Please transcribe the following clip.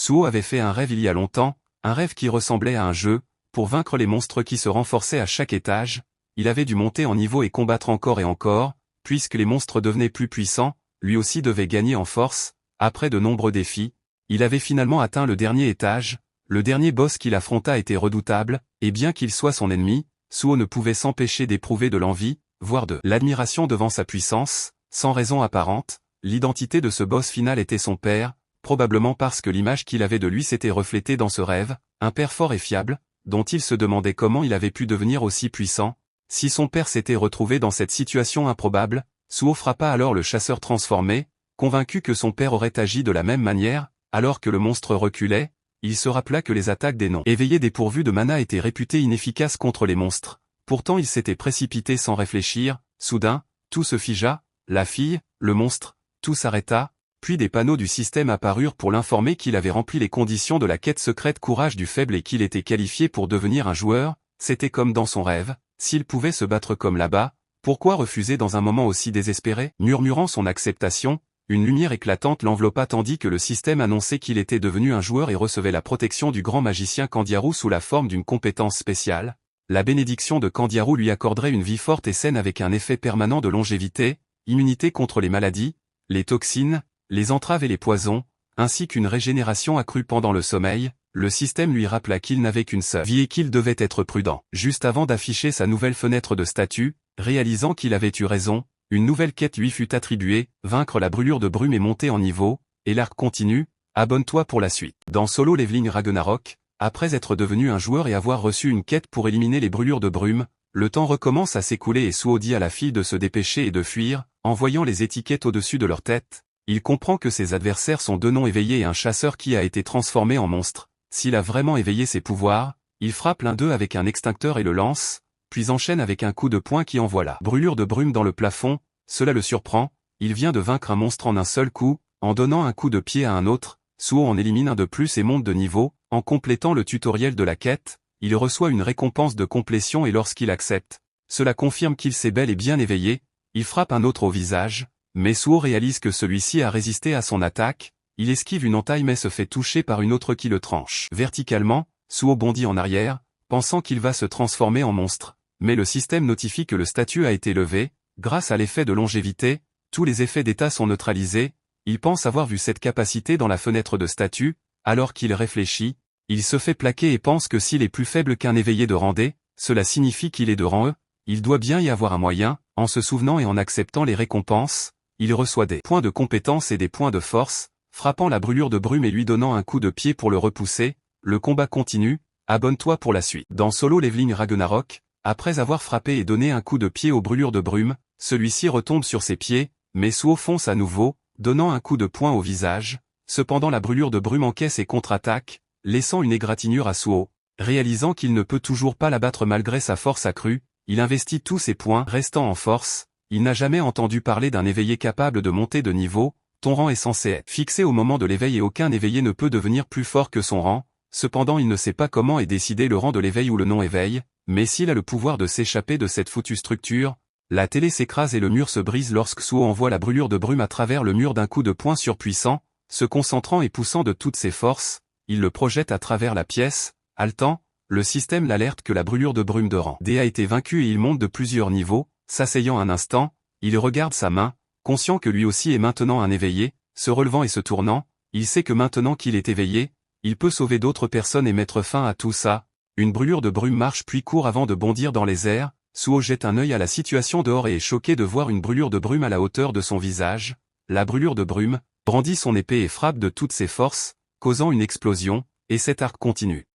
Suo avait fait un rêve il y a longtemps, un rêve qui ressemblait à un jeu, pour vaincre les monstres qui se renforçaient à chaque étage. Il avait dû monter en niveau et combattre encore et encore, puisque les monstres devenaient plus puissants, lui aussi devait gagner en force. Après de nombreux défis, il avait finalement atteint le dernier étage. Le dernier boss qu'il affronta était redoutable, et bien qu'il soit son ennemi, Suo ne pouvait s'empêcher d'éprouver de l'envie, voire de l'admiration devant sa puissance. Sans raison apparente, l'identité de ce boss final était son père, probablement parce que l'image qu'il avait de lui s'était reflétée dans ce rêve, un père fort et fiable, dont il se demandait comment il avait pu devenir aussi puissant. Si son père s'était retrouvé dans cette situation improbable, Suo frappa alors le chasseur transformé, convaincu que son père aurait agi de la même manière. Alors que le monstre reculait, il se rappela que les attaques des non-éveillés dépourvus de mana étaient réputées inefficaces contre les monstres. Pourtant il s'était précipité sans réfléchir. Soudain, tout se figea, la fille, le monstre, tout s'arrêta, puis des panneaux du système apparurent pour l'informer qu'il avait rempli les conditions de la quête secrète Courage du faible et qu'il était qualifié pour devenir un joueur. C'était comme dans son rêve, s'il pouvait se battre comme là-bas, pourquoi refuser dans un moment aussi désespéré? Murmurant son acceptation, une lumière éclatante l'enveloppa tandis que le système annonçait qu'il était devenu un joueur et recevait la protection du grand magicien Candiaru sous la forme d'une compétence spéciale. La bénédiction de Candiaru lui accorderait une vie forte et saine avec un effet permanent de longévité, immunité contre les maladies, les toxines, les entraves et les poisons, ainsi qu'une régénération accrue pendant le sommeil. Le système lui rappela qu'il n'avait qu'une seule vie et qu'il devait être prudent. Juste avant d'afficher sa nouvelle fenêtre de statut, réalisant qu'il avait eu raison, une nouvelle quête lui fut attribuée, vaincre la brûlure de brume et monter en niveau, et l'arc continue, abonne-toi pour la suite. Dans Solo Leveling Ragnarok, après être devenu un joueur et avoir reçu une quête pour éliminer les brûlures de brume, le temps recommence à s'écouler et Suo dit à la fille de se dépêcher et de fuir. En voyant les étiquettes au-dessus de leur tête, il comprend que ses adversaires sont deux non-éveillés et un chasseur qui a été transformé en monstre. S'il a vraiment éveillé ses pouvoirs, il frappe l'un d'eux avec un extincteur et le lance, puis enchaîne avec un coup de poing qui envoie la brûlure de brume dans le plafond. Cela le surprend, il vient de vaincre un monstre en un seul coup, en donnant un coup de pied à un autre. Suo en élimine un de plus et monte de niveau. En complétant le tutoriel de la quête, il reçoit une récompense de complétion et lorsqu'il accepte, cela confirme qu'il s'est bel et bien éveillé. Il frappe un autre au visage, mais Suo réalise que celui-ci a résisté à son attaque. Il esquive une entaille mais se fait toucher par une autre qui le tranche. Verticalement, Suo bondit en arrière, pensant qu'il va se transformer en monstre. Mais le système notifie que le statut a été levé. Grâce à l'effet de longévité, tous les effets d'état sont neutralisés. Il pense avoir vu cette capacité dans la fenêtre de statut. Alors qu'il réfléchit, il se fait plaquer et pense que s'il est plus faible qu'un éveillé de rang D, cela signifie qu'il est de rang E. Il doit bien y avoir un moyen. En se souvenant et en acceptant les récompenses, il reçoit des points de compétence et des points de force, frappant la brûlure de brume et lui donnant un coup de pied pour le repousser. Le combat continue, abonne-toi pour la suite. Dans Solo Leveling Ragnarok, après avoir frappé et donné un coup de pied aux brûlures de brume, celui-ci retombe sur ses pieds, mais Suo fonce à nouveau, donnant un coup de poing au visage. Cependant la brûlure de brume encaisse et contre-attaque, laissant une égratignure à Suo. Réalisant qu'il ne peut toujours pas l'abattre malgré sa force accrue, il investit tous ses points restant en force. Il n'a jamais entendu parler d'un éveillé capable de monter de niveau. Ton rang est censé être fixé au moment de l'éveil et aucun éveillé ne peut devenir plus fort que son rang. Cependant il ne sait pas comment est décidé le rang de l'éveil ou le non-éveil, mais s'il a le pouvoir de s'échapper de cette foutue structure. La télé s'écrase et le mur se brise lorsque Suo envoie la brûlure de brume à travers le mur d'un coup de poing surpuissant. Se concentrant et poussant de toutes ses forces, il le projette à travers la pièce. Haletant, le système l'alerte que la brûlure de brume de rang D a été vaincue et il monte de plusieurs niveaux. S'asseyant un instant, il regarde sa main, conscient que lui aussi est maintenant un éveillé. Se relevant et se tournant, il sait que maintenant qu'il est éveillé, il peut sauver d'autres personnes et mettre fin à tout ça. Une brûlure de brume marche puis court avant de bondir dans les airs. Suo jette un œil à la situation dehors et est choqué de voir une brûlure de brume à la hauteur de son visage. La brûlure de brume brandit son épée et frappe de toutes ses forces, causant une explosion, et cet arc continue.